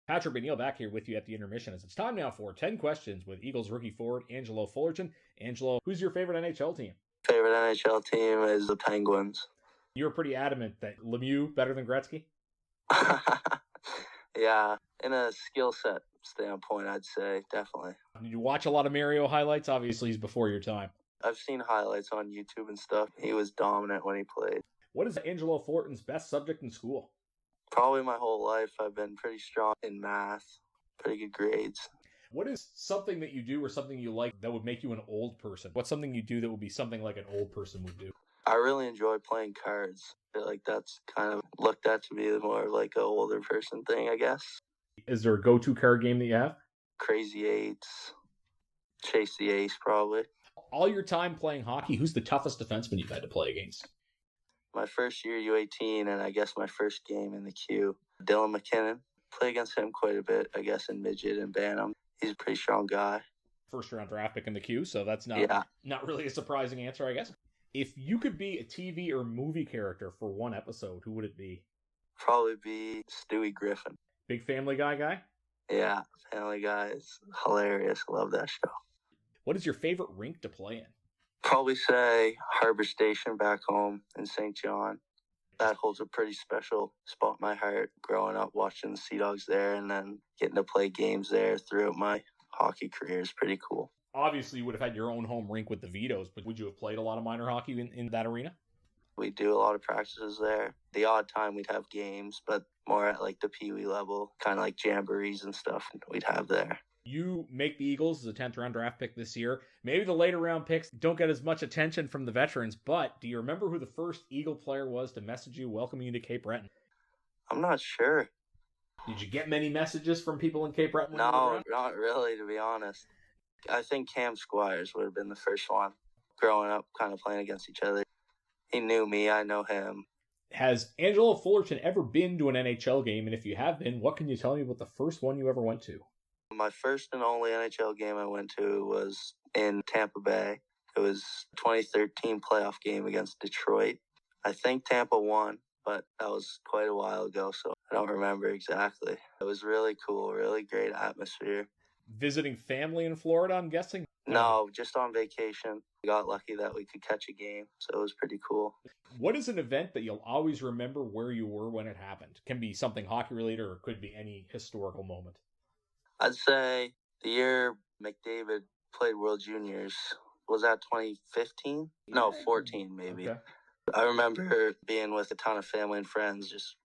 Patrick McNeil back here with you at the intermission as it's time now for 10 questions with Eagles rookie forward Angelo Fullerton. Angelo, who's your favorite NHL team? Favorite NHL team is the Penguins. You were pretty adamant that Lemieux better than Gretzky? Yeah, in a skill set standpoint, I'd say, definitely. Did you watch a lot of Mario highlights? Obviously, he's before your time. I've seen highlights on YouTube and stuff. He was dominant when he played. What is Angelo Fullerton's best subject in school? Probably my whole life, I've been pretty strong in math, pretty good grades. What is something that you do or something you like that would make you an old person? What's something you do that would be something like an old person would do? I really enjoy playing cards. I feel like that's kind of looked at to be more of like an older person thing, I guess. Is there a go-to card game that you have? Crazy Eights, Chase the Ace, probably. All your time playing hockey, who's the toughest defenseman you've had to play against? My first year U18 and I guess my first game in the queue, Dylan McKinnon. Play against him quite a bit, I guess, in midget and bantam. He's a pretty strong guy. First round draft pick in the queue, so that's not really a surprising answer, I guess. If you could be a TV or movie character for one episode, who would it be? Probably be Stewie Griffin. Big Family Guy guy? Yeah, Family Guy is hilarious. Love that show. What is your favorite rink to play in? Probably say Harbor Station back home in St. John. That holds a pretty special spot in my heart. Growing up watching the Sea Dogs there and then getting to play games there throughout my hockey career is pretty cool. Obviously, you would have had your own home rink with the Vitos, but would you have played a lot of minor hockey in that arena? We do a lot of practices there. The odd time we'd have games, but more at like the Pee-wee level, kind of like jamborees and stuff we'd have there. You make the Eagles as a 10th round draft pick this year. Maybe the later round picks don't get as much attention from the veterans, but do you remember who the first Eagle player was to message you welcoming you to Cape Breton? I'm not sure. Did you get many messages from people in Cape Breton? No, not really, to be honest. I think Cam Squires would have been the first one. Growing up, kind of playing against each other. He knew me, I know him. Has Angelo Fullerton ever been to an NHL game? And if you have been, what can you tell me about the first one you ever went to? My first and only NHL game I went to was in Tampa Bay. It was a 2013 playoff game against Detroit. I think Tampa won, but that was quite a while ago, so I don't remember exactly. It was really cool, really great atmosphere. Visiting family in Florida, I'm guessing? No, just on vacation. We got lucky that we could catch a game, so it was pretty cool. What is an event that you'll always remember where you were when it happened? It can be something hockey related or it could be any historical moment. I'd say the year McDavid played World Juniors, was that 2015? No, 14 maybe. Okay. I remember being with a ton of family and friends, just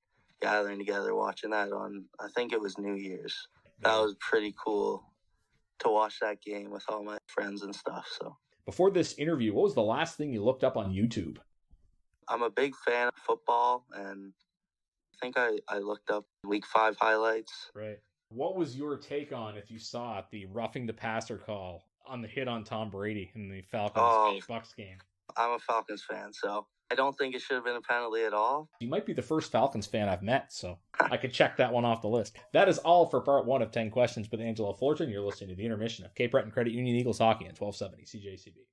gathering together, watching that on, I think it was New Year's. That was pretty cool to watch that game with all my friends and stuff. So before this interview, what was the last thing you looked up on YouTube? I'm a big fan of football, and I think I looked up Week 5 highlights. Right. What was your take on, if you saw it, the roughing the passer call on the hit on Tom Brady in the Falcons-Bucs game? I'm a Falcons fan, so I don't think it should have been a penalty at all. You might be the first Falcons fan I've met, so I could check that one off the list. That is all for part 1 of 10 questions with Angelo Fullerton. You're listening to the intermission of Cape Breton Credit Union Eagles Hockey on 1270 CJCB.